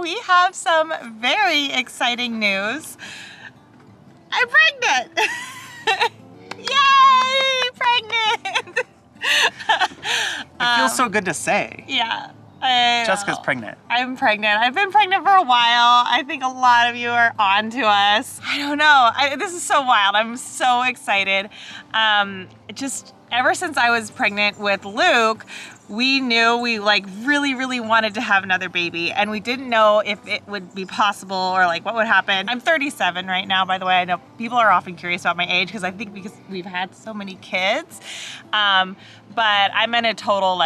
we have some very exciting news. I'm pregnant! Yay! Pregnant! It feels so good to say. Yeah. Jessica's pregnant. I'm pregnant. I've been pregnant for a while. I think a lot of you are on to us. I don't know. This is so wild. I'm so excited. Just ever since I was pregnant with Luke, we knew we really wanted to have another baby, and we didn't know if it would be possible or what would happen. I'm 37 right now, by the way. I know people are often curious about my age because we've had so many kids. But I'm in a total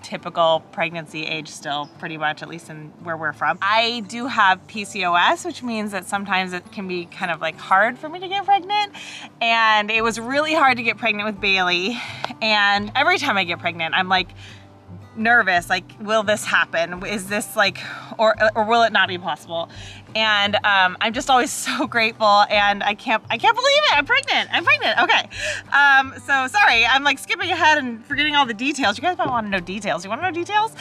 typical pregnancy age still, pretty much, at least in where we're from. I do have PCOS, which means that sometimes it can be kind of hard for me to get pregnant. And it was really hard to get pregnant with Bailey. And every time I get pregnant, I'm nervous, will this happen? Is this or will it not be possible? And I'm just always so grateful, and I can't believe it. I'm pregnant. Okay. So sorry, I'm skipping ahead and forgetting all the details. You guys might want to know details. You want to know details?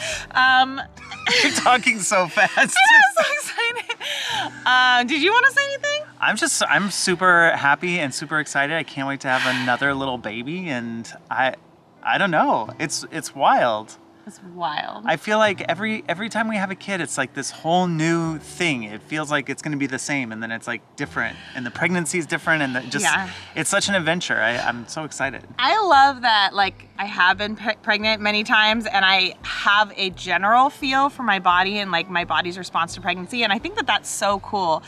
You're talking so fast. I'm so excited. Did you want to say anything? I'm super happy and super excited. I can't wait to have another little baby, and I don't know. It's wild. It's wild. I feel like every time we have a kid, it's this whole new thing. It feels like it's going to be the same, and then it's different, and the pregnancy is different, and it's such an adventure. I'm so excited. I love that I have been pregnant many times, and I have a general feel for my body and my body's response to pregnancy, and I think that that's so cool.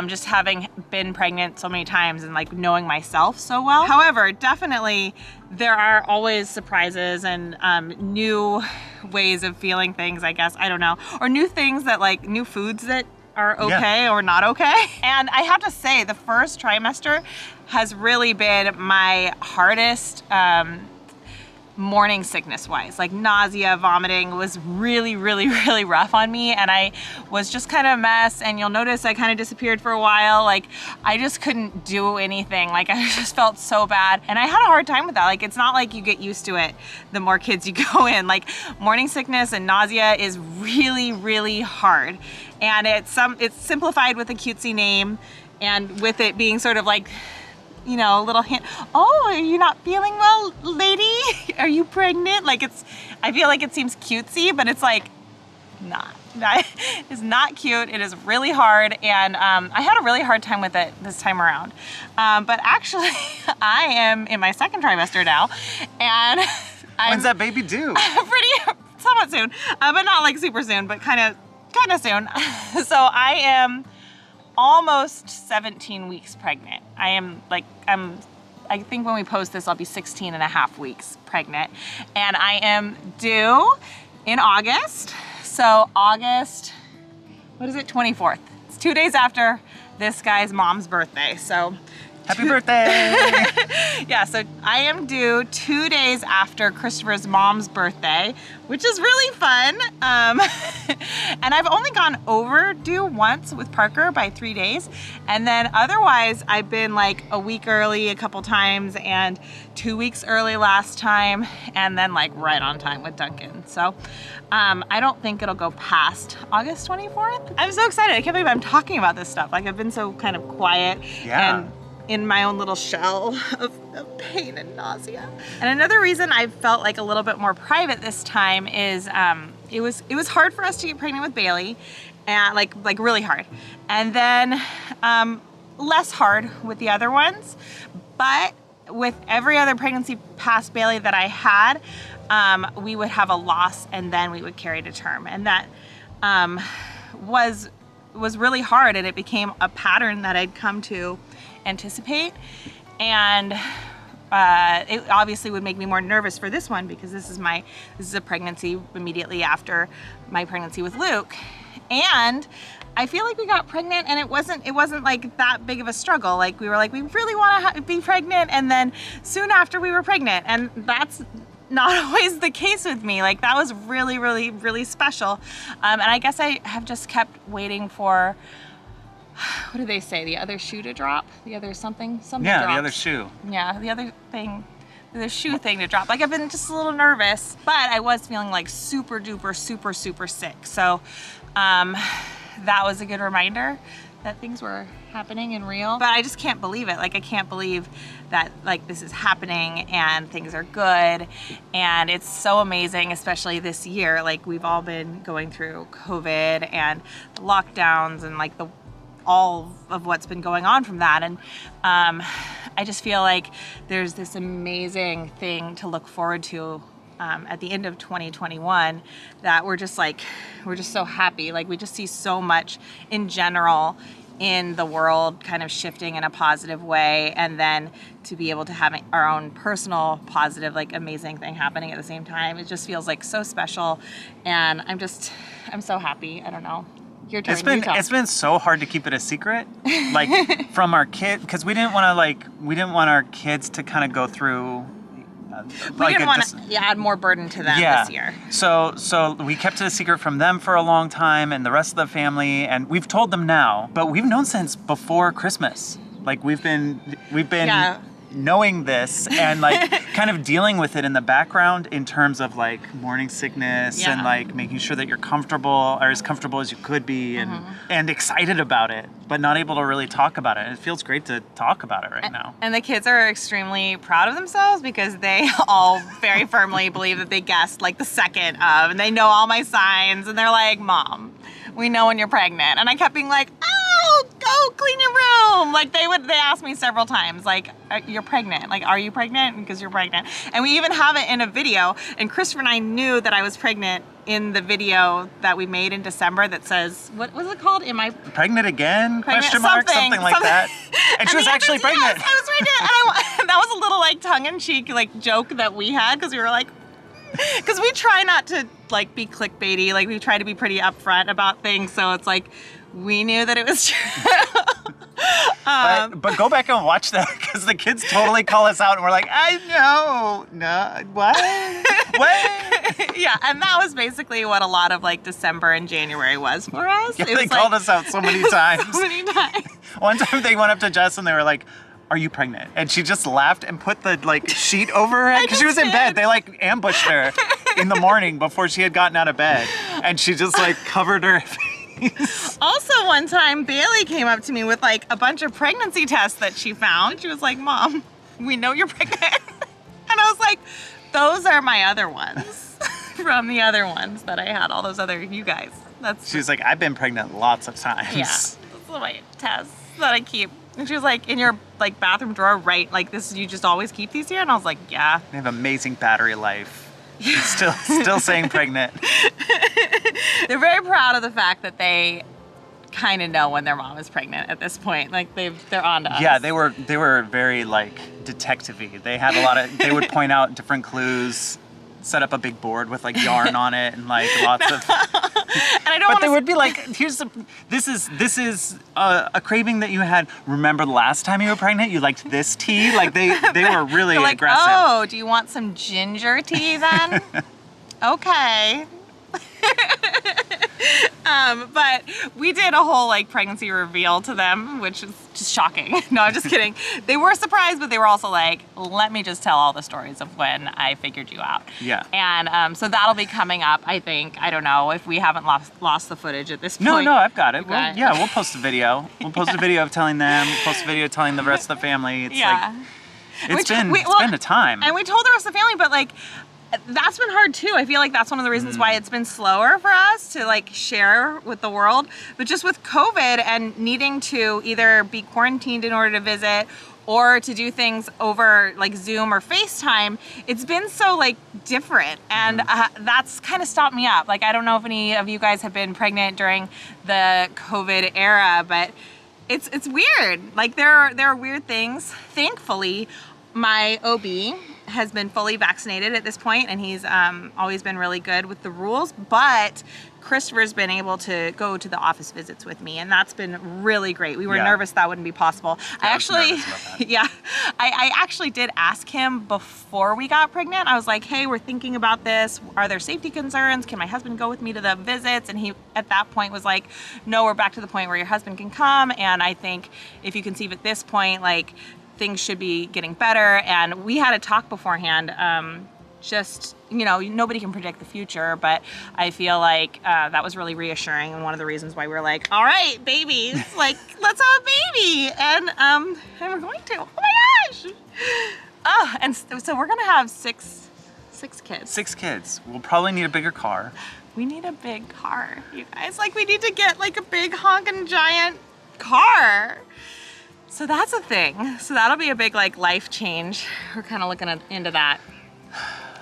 Just having been pregnant so many times and knowing myself so well. However, definitely there are always surprises and new ways of feeling things, I guess. I don't know. Or new things that new foods that are okay or not okay. And I have to say, the first trimester has really been my hardest morning sickness wise. Nausea, vomiting was really rough on me, and I was just kind of a mess. And you'll notice I kind of disappeared for a while. I just couldn't do anything. I just felt so bad, and I had a hard time with that. It's not you get used to it the more kids you go in. Morning sickness and nausea is really hard, and it's simplified with a cutesy name, and with it being sort of a little hint. Oh, are you not feeling well, lady? Are you pregnant? I feel it seems cutesy, but it's not. It's not cute. It is really hard, and I had a really hard time with it this time around. But actually, I am in my second trimester now, and when's that baby due? Somewhat soon, but not super soon, but kind of soon. So I am almost 17 weeks pregnant. I think when we post this, I'll be 16 and a half weeks pregnant. And I am due in August. So August, 24th. It's 2 days after this guy's mom's birthday. So happy birthday! Yeah, so I am due 2 days after Christopher's mom's birthday, which is really fun. And I've only gone overdue once with Parker by 3 days. And then otherwise, I've been a week early a couple times, and 2 weeks early last time, and then right on time with Duncan. So I don't think it'll go past August 24th. I'm so excited. I can't believe I'm talking about this stuff. I've been so kind of quiet and in my own little shell of pain and nausea. And another reason I felt a little bit more private this time is it was hard for us to get pregnant with Bailey, and really hard. And then less hard with the other ones. But with every other pregnancy past Bailey that I had, we would have a loss, and then we would carry to term. And that was really hard, and it became a pattern that I'd come to anticipate, and it obviously would make me more nervous for this one, because this is a pregnancy immediately after my pregnancy with Luke. And I feel we got pregnant, and it wasn't that big of a struggle. We were we really want to be pregnant, and then soon after we were pregnant, and that's not always the case with me. That was really special. And I guess I have just kept waiting for, what do they say, the other shoe to drop? The other something Yeah, drops. the other shoe. Yeah, the other thing the shoe thing to drop. Like, I've been just a little nervous, but I was feeling like super duper, super sick. So that was a good reminder that things were happening and real. But I just can't believe it. Like, I can't believe that like this is happening and things are good. And it's so amazing, especially this year. Like, we've all been going through COVID and the lockdowns and like all of what's been going on from that. And I just feel like there's this amazing thing to look forward to at the end of 2021 that we're just so happy. Like, we just see so much in general in the world kind of shifting in a positive way, and then to be able to have our own personal positive, like, amazing thing happening at the same time. It just feels like so special, and I'm so happy. I don't know. Your turn. It's been so hard to keep it a secret, like from our kid, because we didn't want our kids to kind of go through. We didn't want to add more burden to them this year. So we kept it a secret from them for a long time, and the rest of the family, and we've told them now, but we've known since before Christmas. Like, we've been knowing this and like kind of dealing with it in the background in terms of like morning sickness and like making sure that you're comfortable, or as comfortable as you could be, and excited about it, but not able to really talk about it. It feels great to talk about it right now. And the kids are extremely proud of themselves because they all very firmly believe that they guessed like the second of, and they know all my signs, and they're like, Mom, we know when you're pregnant. And I kept being like, oh, go clean your room. Like, they asked me several times, like, you're pregnant. Like, are you pregnant? Because you're pregnant. And we even have it in a video. And Christopher and I knew that I was pregnant in the video that we made in December that says, what was it called? Am I pregnant again? Question mark? Something like that. And she was actually pregnant. Yes, I was pregnant. And that was a little like tongue-in-cheek like joke that we had, because we were like, because we try not to like be clickbaity. Like, we try to be pretty upfront about things. So it's like, we knew that it was true. But go back and watch that, because the kids totally call us out, and we're like, I know, no, what? Yeah, and that was basically what a lot of like December and January was for us. Yeah, they called us out so many times. So many times. One time they went up to Jess and they were like, are you pregnant? And she just laughed and put the like sheet over her head, because she was in bed. They like ambushed her in the morning before she had gotten out of bed, and she just like covered her face. Also, one time Bailey came up to me with like a bunch of pregnancy tests that she found. She was like, Mom, we know you're pregnant. And I was like, those are my other ones from the other ones that I had, all those other you guys. She was like, I've been pregnant lots of times. Yeah, those are my tests that I keep. And she was like, in your like bathroom drawer, right? Like, this, you just always keep these here? And I was like, yeah. They have amazing battery life. Still saying pregnant. They're very proud of the fact that they kind of know when their mom is pregnant at this point. Like, they're on to us. Yeah, they were very like detective-y. They had a lot of, they would point out different clues, set up a big board with like yarn on it and like lots of. And I don't. But they would be like, this is a craving that you had. Remember the last time you were pregnant? You liked this tea. Like they were really like, aggressive. Oh, do you want some ginger tea then? Okay. But we did a whole like pregnancy reveal to them, which is just shocking. No, I'm just kidding. They were surprised, but they were also like, let me just tell all the stories of when I figured you out. Yeah. And so that'll be coming up, I think. I don't know if we haven't lost the footage at this point. No, I've got it. We'll post a video. We'll post a video of telling them. We'll post a video telling the rest of the family. It's like, it's been a time. And we told the rest of the family, but like, that's been hard too. I feel like that's one of the reasons why it's been slower for us to like share with the world. But just with COVID and needing to either be quarantined in order to visit or to do things over like Zoom or FaceTime, it's been so like different. And that's kind of stopped me up. Like, I don't know if any of you guys have been pregnant during the COVID era, but it's weird. Like, there are weird things. Thankfully, my OB has been fully vaccinated at this point, and he's always been really good with the rules, but Christopher's been able to go to the office visits with me, and that's been really great. We were nervous that wouldn't be possible. I actually did ask him before we got pregnant. I was like, hey, we're thinking about this. Are there safety concerns? Can my husband go with me to the visits? And he, at that point, was like, no, we're back to the point where your husband can come, and I think if you conceive at this point, like, things should be getting better. And we had a talk beforehand. Just, you know, nobody can predict the future, but I feel like that was really reassuring, and one of the reasons why we were like, all right, babies, like, let's have a baby, and we're going to. Oh my gosh! Oh, and so we're gonna have six kids. 6 kids. We'll probably need a bigger car. We need a big car, you guys. Like, we need to get like a big honking giant car. So that's a thing. So that'll be a big like life change. We're kind of looking into that.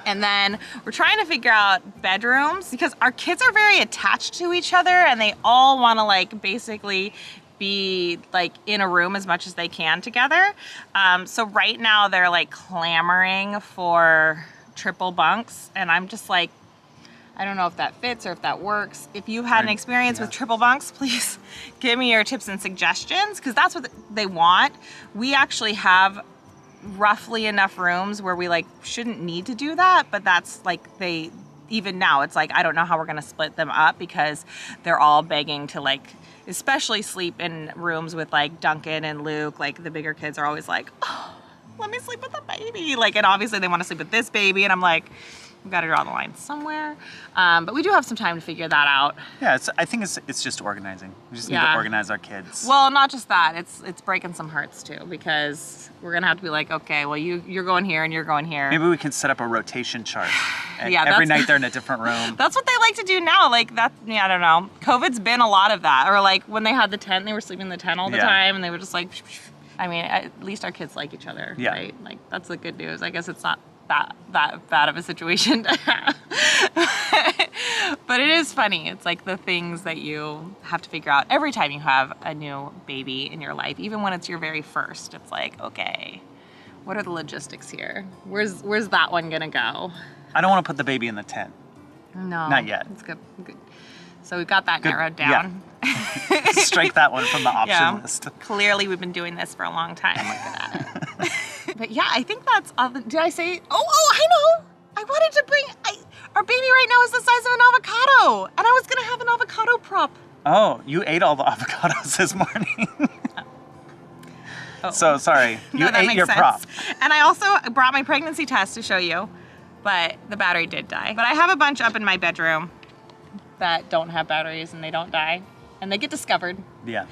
And then we're trying to figure out bedrooms because our kids are very attached to each other and they all want to like basically be like in a room as much as they can together. So right now they're like clamoring for triple bunks, and I'm just like, I don't know if that fits or if that works. If you've had an experience with triple bunks, please give me your tips and suggestions, because that's what they want. We actually have roughly enough rooms where we like shouldn't need to do that, but that's like even now it's like I don't know how we're gonna split them up because they're all begging to like especially sleep in rooms with like Duncan and Luke. Like the bigger kids are always like, oh, let me sleep with the baby, like, and obviously they want to sleep with this baby, and I'm like, we've got to draw the line somewhere. But we do have some time to figure that out. Yeah, I think it's just organizing. We just need to organize our kids. Well, not just that. It's breaking some hearts too, because we're gonna have to be like, okay, well you're going here and you're going here. Maybe we can set up a rotation chart. And yeah, every night they're in a different room. That's what they like to do now. Like that. Yeah, I don't know. COVID's been a lot of that. Or like when they had the tent, they were sleeping in the tent all the time, and they were just like. I mean, at least our kids like each other, right? Like that's the good news. I guess it's not that bad of a situation to have. But it is funny. It's like the things that you have to figure out every time you have a new baby in your life, even when it's your very first. It's like, okay, what are the logistics here? Where's that one gonna go? I don't want to put the baby in the tent. No, not yet. It's good. So we've got that narrowed down. Yeah. Strike that one from the option list. Clearly, we've been doing this for a long time. Looking at it. But yeah, I think that's all. Did I say? Oh, I know. I wanted to bring. Our baby right now is the size of an avocado, and I was gonna have an avocado prop. Oh, you ate all the avocados this morning. Oh. So sorry, you ate your prop. And I also brought my pregnancy test to show you, but the battery did die. But I have a bunch up in my bedroom that don't have batteries and they don't die, and they get discovered. Yeah.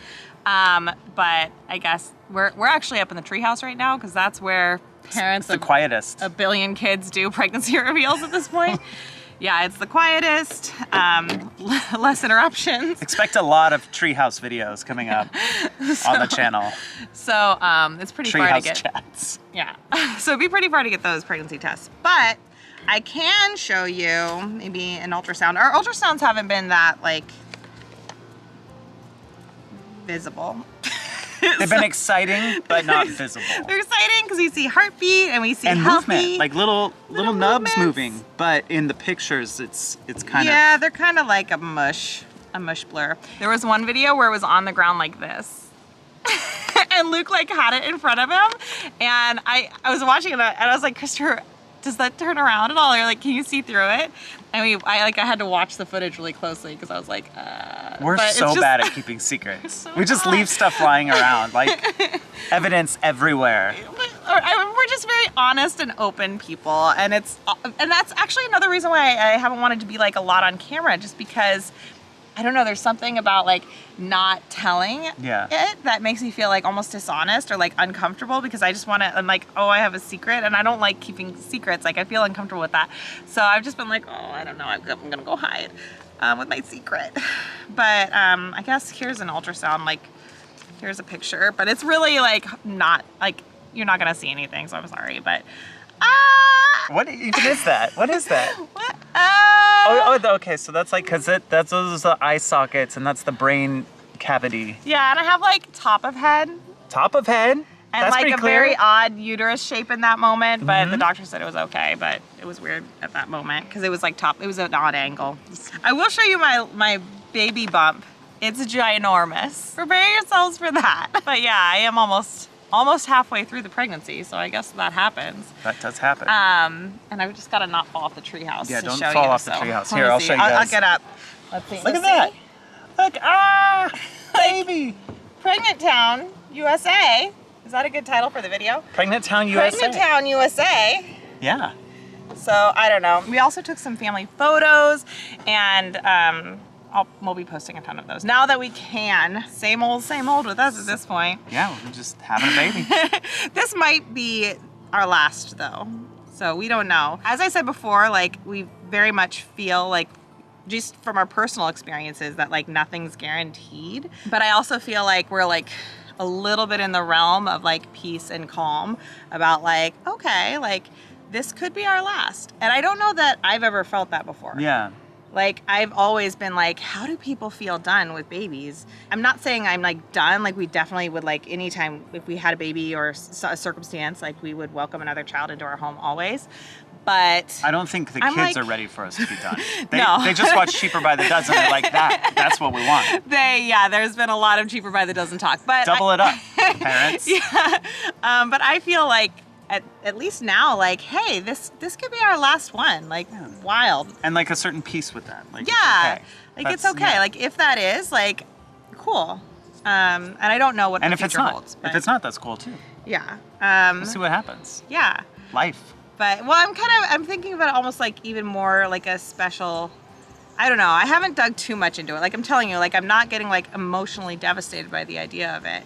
But I guess we're actually up in the treehouse right now because that's where parents it's the quietest. A billion kids do pregnancy reveals at this point. Yeah, it's the quietest, less interruptions. Expect a lot of treehouse videos coming up on the channel. So it's pretty far to get. Treehouse chats. Yeah, so it'd be pretty far to get those pregnancy tests. But I can show you maybe an ultrasound. Our ultrasounds haven't been that like visible. They've been exciting, but not visible. They're exciting because we see heartbeat and we see and healthy. Movement, like little nubs moving. But in the pictures, it's kind of. Yeah, they're kind of like a mush blur. There was one video where it was on the ground like this. And Luke like had it in front of him, and I was watching it and I was like, Christopher, does that turn around at all? Or like, can you see through it? And I had to watch the footage really closely because I was like, We're so bad at keeping secrets. So we just leave stuff lying around, like evidence everywhere. We're just very honest and open people, and that's actually another reason why I haven't wanted to be like a lot on camera, just because I don't know, there's something about like not telling it that makes me feel like almost dishonest or like uncomfortable, because I just want to, I'm like, oh, I have a secret, and I don't like keeping secrets. Like I feel uncomfortable with that. So I've just been like, oh, I don't know, I'm gonna go hide with my secret. But I guess here's an ultrasound, like here's a picture, but it's really like not, like you're not gonna see anything, so I'm sorry, but what even is that? What is that? What? Okay, so that's like, those are the eye sockets, and that's the brain cavity. Yeah, and I have like top of head. Top of head? And that's like pretty a clear. very odd uterus shape in that moment, but the doctor said it was okay, but it was weird at that moment because it was like it was an odd angle. I will show you my baby bump. It's ginormous. Prepare yourselves for that. But yeah, I am almost halfway through the pregnancy, so I guess that happens. That does happen. And I've just got to not fall off the treehouse. Yeah, to don't show fall you, off the so treehouse. let Here, me I'll see. show you guys. I'll get up. Let's see. Look at that. Look, baby. Pregnant Town, USA. Is that a good title for the video? Pregnant Town USA. Pregnant Town USA. Yeah. So I don't know. We also took some family photos, and we'll be posting a ton of those now that we can. Same old with us at this point. Yeah, we're just having a baby. This might be our last though, so we don't know. As I said before, like we very much feel like, just from our personal experiences, that like nothing's guaranteed. But I also feel like we're like a little bit in the realm of like peace and calm about like, okay, like this could be our last. And I don't know that I've ever felt that before. Yeah. Like I've always been like, how do people feel done with babies? I'm not saying I'm like done. Like we definitely would, like anytime if we had a baby or a circumstance, like we would welcome another child into our home always. But I don't think the kids are ready for us to be done. No. They just watch Cheaper by the Dozen. They're like, that's what we want. There's been a lot of Cheaper by the Dozen talk, but double it up, parents. Yeah. But I feel like at least now, like, hey, this could be our last one. Like, wild. And like a certain peace with that. Like, yeah. It's okay. Like it's okay. Yeah. Like if that is, like, cool. And I don't know what the future holds. If it's not, that's cool too. Yeah. We'll see what happens. Yeah. Life. But well, I'm thinking about it almost like even more like a special. I don't know. I haven't dug too much into it. Like I'm telling you, like I'm not getting like emotionally devastated by the idea of it.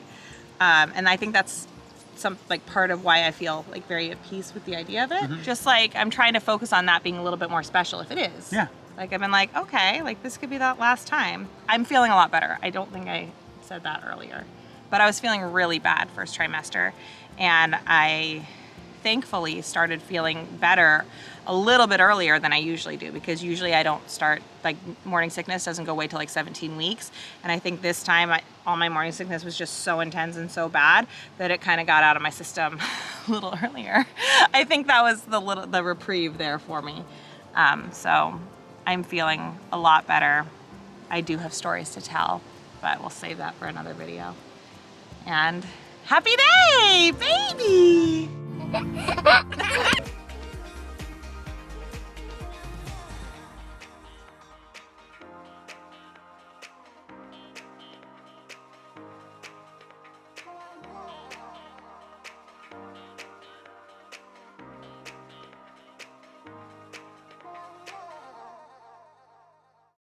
And I think that's some like part of why I feel like very at peace with the idea of it. Mm-hmm. Just like I'm trying to focus on that being a little bit more special if it is. Yeah. Like I've been like, okay, like this could be that last time. I'm feeling a lot better. I don't think I said that earlier, but I was feeling really bad first trimester, and I thankfully started feeling better a little bit earlier than I usually do, because usually I don't start, like morning sickness doesn't go away till like 17 weeks. And I think this time all my morning sickness was just so intense and so bad that it kind of got out of my system a little earlier. I think that was the reprieve there for me. So I'm feeling a lot better. I do have stories to tell, but we'll save that for another video. And happy day, baby!